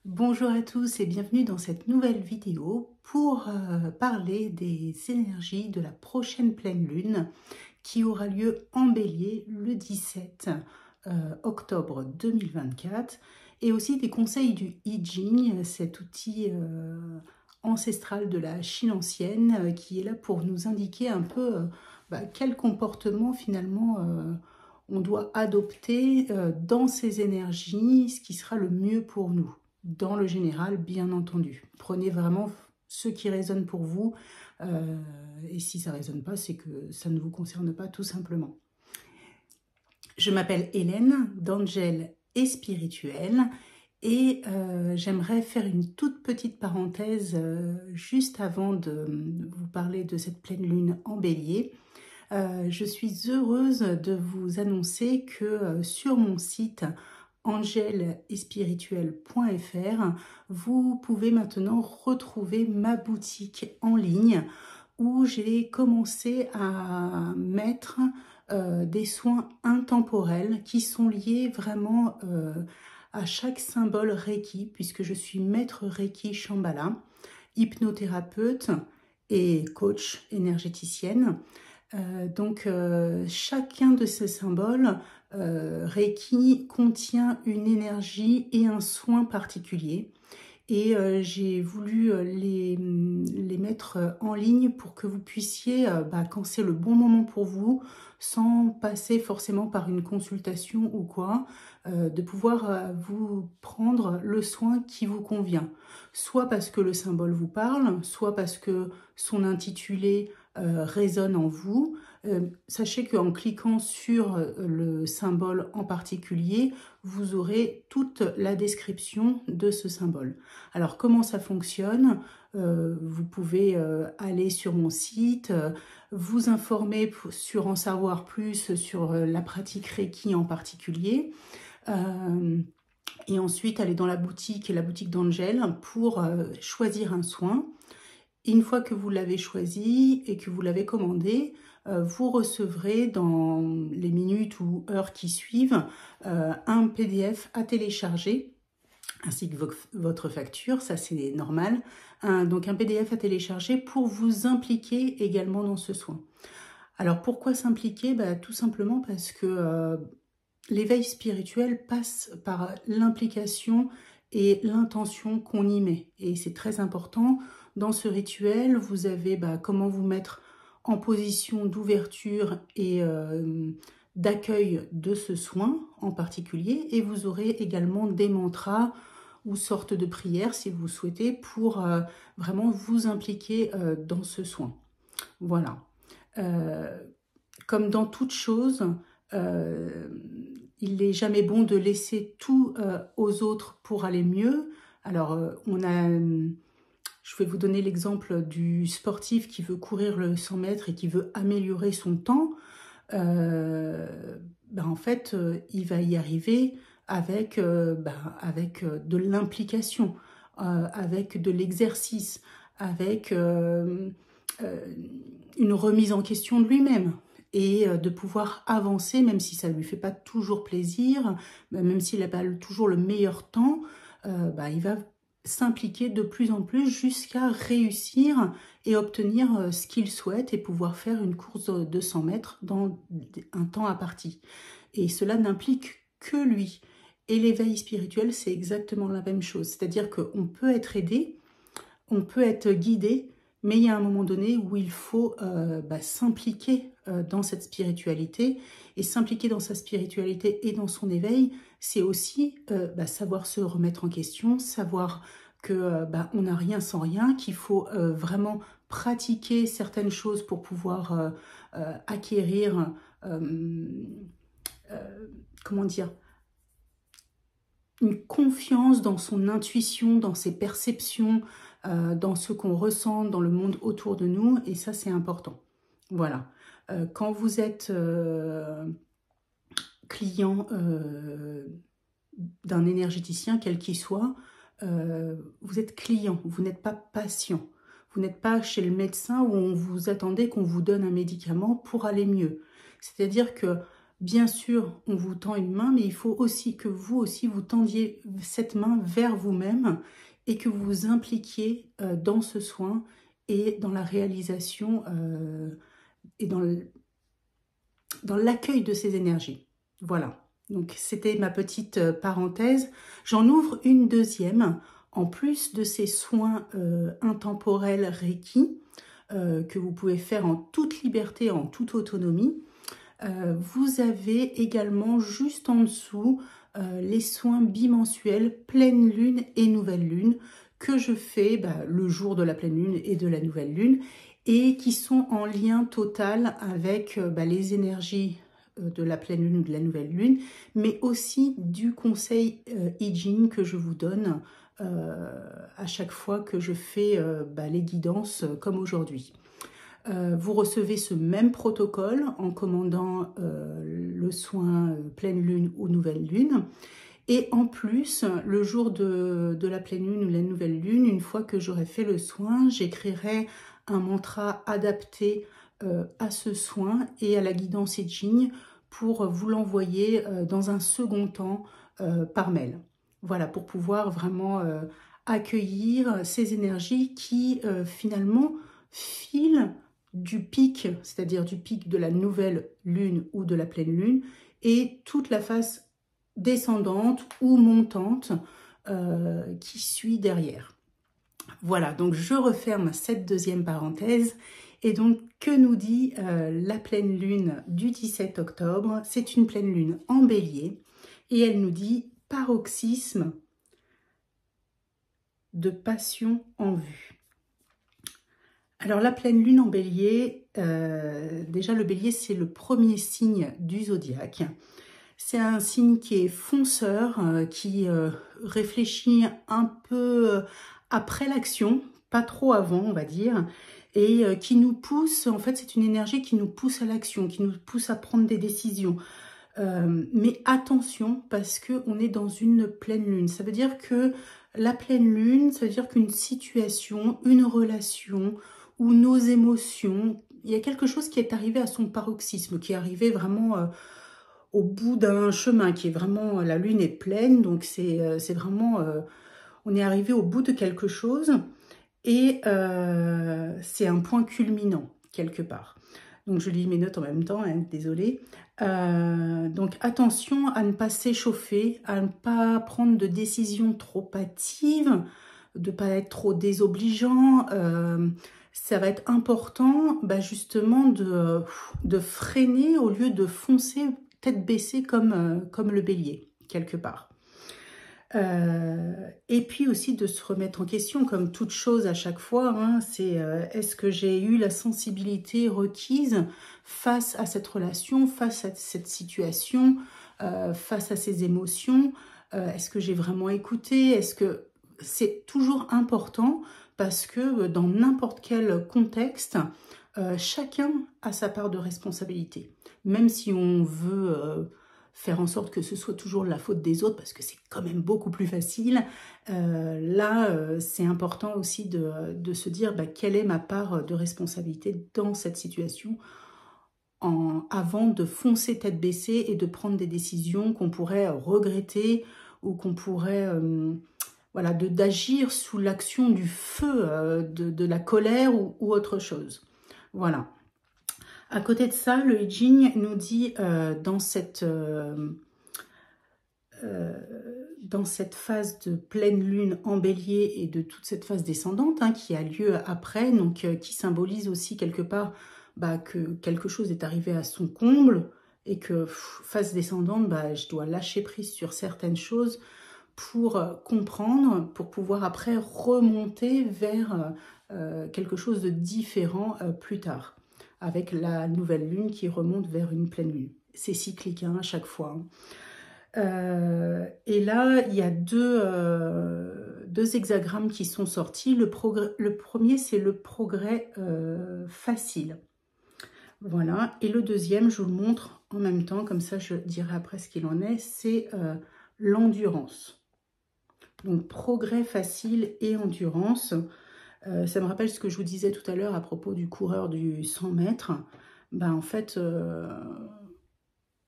Bonjour à tous et bienvenue dans cette nouvelle vidéo pour parler des énergies de la prochaine pleine lune qui aura lieu en Bélier le 17 octobre 2024 et aussi des conseils du I Ching, cet outil ancestral de la Chine ancienne qui est là pour nous indiquer un peu quel comportement finalement on doit adopter dans ces énergies, ce qui sera le mieux pour nous. Dans le général, bien entendu. Prenez vraiment ce qui résonne pour vous. Et si ça ne résonne pas, c'est que ça ne vous concerne pas tout simplement. Je m'appelle Hélène, d'Angel et Spirituel. Et j'aimerais faire une toute petite parenthèse juste avant de vous parler de cette pleine lune en Bélier. Je suis heureuse de vous annoncer que sur mon site angelespirituel.fr, vous pouvez maintenant retrouver ma boutique en ligne où j'ai commencé à mettre des soins intemporels qui sont liés vraiment à chaque symbole Reiki, puisque je suis maître Reiki Shambhala, hypnothérapeute et coach énergéticienne. Chacun de ces symboles Reiki contient une énergie et un soin particulier. Et j'ai voulu les mettre en ligne pour que vous puissiez, quand c'est le bon moment pour vous, sans passer forcément par une consultation ou quoi, de pouvoir vous prendre le soin qui vous convient. Soit parce que le symbole vous parle, soit parce que son intitulé résonne en vous. Sachez qu'en cliquant sur le symbole en particulier, vous aurez toute la description de ce symbole. Alors comment ça fonctionne? Vous pouvez aller sur mon site, vous informer sur en savoir plus sur la pratique Reiki en particulier. Et ensuite aller dans la boutique d'Angel pour choisir un soin. Et une fois que vous l'avez choisi et que vous l'avez commandé, vous recevrez dans les minutes ou heures qui suivent un PDF à télécharger ainsi que votre facture, ça c'est normal. Donc un PDF à télécharger pour vous impliquer également dans ce soin. Alors pourquoi s'impliquer? Tout simplement parce que l'éveil spirituel passe par l'implication et l'intention qu'on y met. Et c'est très important. Dans ce rituel, vous avez comment vous mettre en position d'ouverture et d'accueil de ce soin en particulier. Et vous aurez également des mantras ou sortes de prières si vous souhaitez pour vraiment vous impliquer dans ce soin. Voilà. Comme dans toute chose, il n'est jamais bon de laisser tout aux autres pour aller mieux. Alors, je vais vous donner l'exemple du sportif qui veut courir le 100 mètres et qui veut améliorer son temps. En fait, il va y arriver avec de l'implication, avec de l'exercice, avec une remise en question de lui-même et de pouvoir avancer, même si ça ne lui fait pas toujours plaisir, même s'il n'a pas toujours le meilleur temps, il va s'impliquer de plus en plus jusqu'à réussir et obtenir ce qu'il souhaite et pouvoir faire une course de 100 mètres dans un temps imparti. Et cela n'implique que lui. Et l'éveil spirituel, c'est exactement la même chose. C'est-à-dire qu'on peut être aidé, on peut être guidé, mais il y a un moment donné où il faut s'impliquer dans cette spiritualité. Et s'impliquer dans sa spiritualité et dans son éveil, c'est aussi savoir se remettre en question, savoir que on n'a rien sans rien, qu'il faut vraiment pratiquer certaines choses pour pouvoir acquérir, comment dire, une confiance dans son intuition, dans ses perceptions, dans ce qu'on ressent dans le monde autour de nous, et ça c'est important. Voilà. Quand vous êtes client d'un énergéticien, quel qu'il soit, vous êtes client, vous n'êtes pas patient. Vous n'êtes pas chez le médecin où on vous attendait qu'on vous donne un médicament pour aller mieux. C'est-à-dire que Bien sûr, on vous tend une main, mais il faut aussi que vous aussi vous tendiez cette main vers vous-même et que vous vous impliquiez dans ce soin et dans la réalisation et dans l'accueil de ces énergies. Voilà, donc c'était ma petite parenthèse. J'en ouvre une deuxième, en plus de ces soins intemporels Reiki, que vous pouvez faire en toute liberté, en toute autonomie. Vous avez également juste en dessous les soins bimensuels pleine lune et nouvelle lune que je fais le jour de la pleine lune et de la nouvelle lune et qui sont en lien total avec les énergies de la pleine lune ou de la nouvelle lune, mais aussi du conseil I Ching que je vous donne à chaque fois que je fais les guidances comme aujourd'hui. Vous recevez ce même protocole en commandant le soin pleine lune ou nouvelle lune. Et en plus, le jour de la pleine lune ou la nouvelle lune, une fois que j'aurai fait le soin, j'écrirai un mantra adapté à ce soin et à la guidance I Ching pour vous l'envoyer dans un second temps par mail. Voilà, pour pouvoir vraiment accueillir ces énergies qui finalement filent du pic, c'est-à-dire du pic de la nouvelle lune ou de la pleine lune, et toute la phase descendante ou montante qui suit derrière. Voilà, donc je referme cette deuxième parenthèse. Et donc, que nous dit la pleine lune du 17 octobre? C'est une pleine lune en bélier, et elle nous dit paroxysme de passion en vue. Alors la pleine lune en bélier, déjà le bélier c'est le premier signe du zodiaque. C'est un signe qui est fonceur, qui réfléchit un peu après l'action, pas trop avant on va dire, et qui nous pousse, en fait c'est une énergie qui nous pousse à l'action, qui nous pousse à prendre des décisions. Mais attention parce qu'on est dans une pleine lune, ça veut dire que la pleine lune, ça veut dire qu'une situation, une relation ou nos émotions, il y a quelque chose qui est arrivé à son paroxysme, qui est arrivé vraiment au bout d'un chemin, qui est vraiment, la lune est pleine, donc c'est vraiment, on est arrivé au bout de quelque chose et c'est un point culminant quelque part. Donc je lis mes notes en même temps, hein, désolée. Donc attention à ne pas s'échauffer, à ne pas prendre de décisions trop hâtives, de ne pas être trop désobligeant. Ça va être important justement de freiner au lieu de foncer tête baissée comme le bélier, quelque part. Et puis aussi de se remettre en question, comme toute chose à chaque fois, hein, c'est est-ce que j'ai eu la sensibilité requise face à cette relation, face à cette situation, face à ces émotions, est-ce que j'ai vraiment écouté, est-ce que c'est toujours important parce que dans n'importe quel contexte, chacun a sa part de responsabilité, même si on veut faire en sorte que ce soit toujours la faute des autres, parce que c'est quand même beaucoup plus facile. C'est important aussi de se dire quelle est ma part de responsabilité dans cette situation, avant de foncer tête baissée et de prendre des décisions qu'on pourrait regretter ou qu'on pourrait... voilà, d'agir sous l'action du feu, de la colère ou autre chose. Voilà. À côté de ça, le I Ching nous dit dans cette phase de pleine lune en bélier et de toute cette phase descendante qui a lieu après, donc qui symbolise aussi quelque part que quelque chose est arrivé à son comble et que phase descendante, je dois lâcher prise sur certaines choses pour comprendre, pour pouvoir après remonter vers quelque chose de différent plus tard, avec la nouvelle lune qui remonte vers une pleine lune. C'est cyclique à chaque fois. Et là, il y a deux hexagrammes qui sont sortis. Le premier, c'est le progrès facile. Voilà. Et le deuxième, je vous le montre en même temps, comme ça je dirai après ce qu'il en est, c'est l'endurance. Donc, progrès facile et endurance. Ça me rappelle ce que je vous disais tout à l'heure à propos du coureur du 100 mètres. En fait,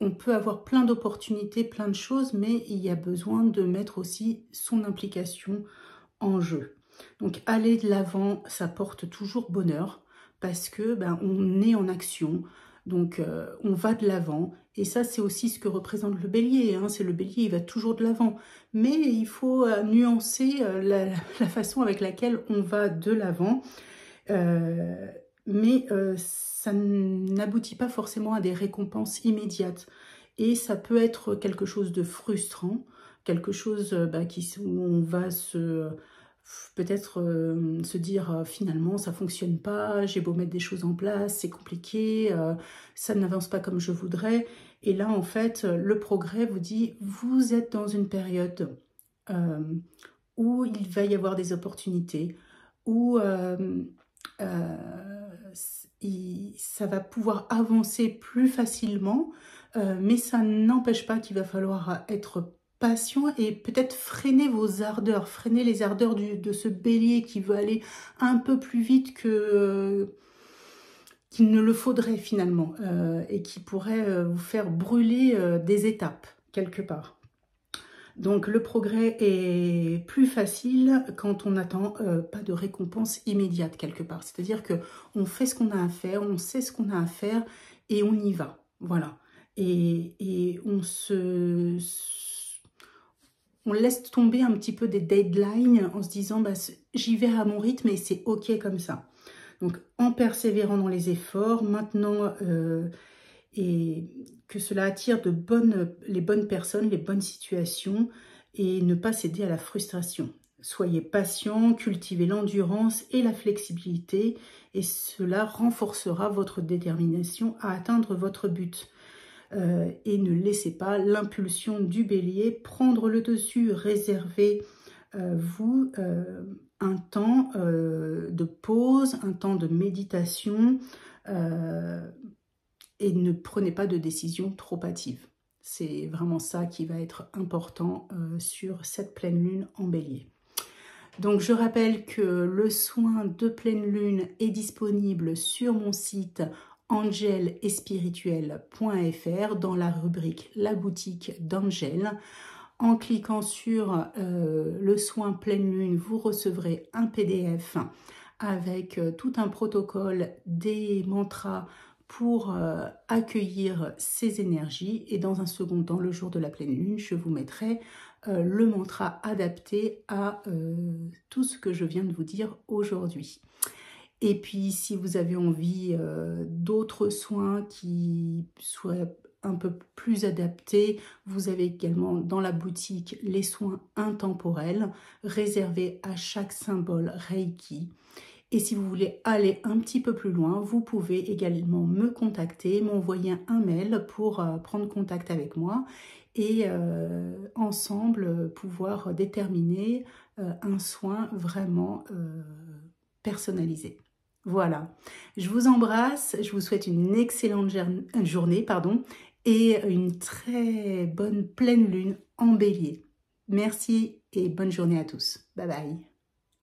on peut avoir plein d'opportunités, plein de choses, mais il y a besoin de mettre aussi son implication en jeu. Donc aller de l'avant, ça porte toujours bonheur parce que on est en action, donc on va de l'avant. Et ça, c'est aussi ce que représente le bélier, hein. C'est le bélier, il va toujours de l'avant. Mais il faut nuancer la façon avec laquelle on va de l'avant. Mais ça n'aboutit pas forcément à des récompenses immédiates. Et ça peut être quelque chose de frustrant, quelque chose où on va peut-être se dire finalement ça fonctionne pas, j'ai beau mettre des choses en place, c'est compliqué, ça n'avance pas comme je voudrais. Et là en fait le progrès vous dit vous êtes dans une période où il va y avoir des opportunités, où ça va pouvoir avancer plus facilement, mais ça n'empêche pas qu'il va falloir être patient et peut-être freiner vos ardeurs, freiner les ardeurs de ce bélier qui veut aller un peu plus vite qu'il ne le faudrait finalement, et qui pourrait vous faire brûler des étapes quelque part. Donc le progrès est plus facile quand on n'attend pas de récompense immédiate quelque part. C'est-à-dire qu'on fait ce qu'on a à faire, on sait ce qu'on a à faire et on y va. Voilà. Et on laisse tomber un petit peu des deadlines en se disant j'y vais à mon rythme et c'est ok comme ça. Donc en persévérant dans les efforts, maintenant... et que cela attire les bonnes personnes, les bonnes situations et ne pas céder à la frustration. Soyez patient, cultivez l'endurance et la flexibilité et cela renforcera votre détermination à atteindre votre but. Et ne laissez pas l'impulsion du bélier prendre le dessus. Réservez vous un temps de pause, un temps de méditation, et ne prenez pas de décision trop hâtive. C'est vraiment ça qui va être important sur cette pleine lune en bélier. Donc je rappelle que le soin de pleine lune est disponible sur mon site angelespirituel.fr dans la rubrique La boutique d'Angel. En cliquant sur le soin pleine lune, vous recevrez un PDF avec tout un protocole, des mantras pour accueillir ces énergies. Et dans un second temps, le jour de la pleine lune, je vous mettrai le mantra adapté à tout ce que je viens de vous dire aujourd'hui. Et puis, si vous avez envie d'autres soins qui soient un peu plus adaptés, vous avez également dans la boutique les soins intemporels réservés à chaque symbole Reiki. Et si vous voulez aller un petit peu plus loin, vous pouvez également me contacter, m'envoyer un mail pour prendre contact avec moi et ensemble pouvoir déterminer un soin vraiment personnalisé. Voilà, je vous embrasse, je vous souhaite une excellente journée et une très bonne pleine lune en bélier. Merci et bonne journée à tous. Bye bye.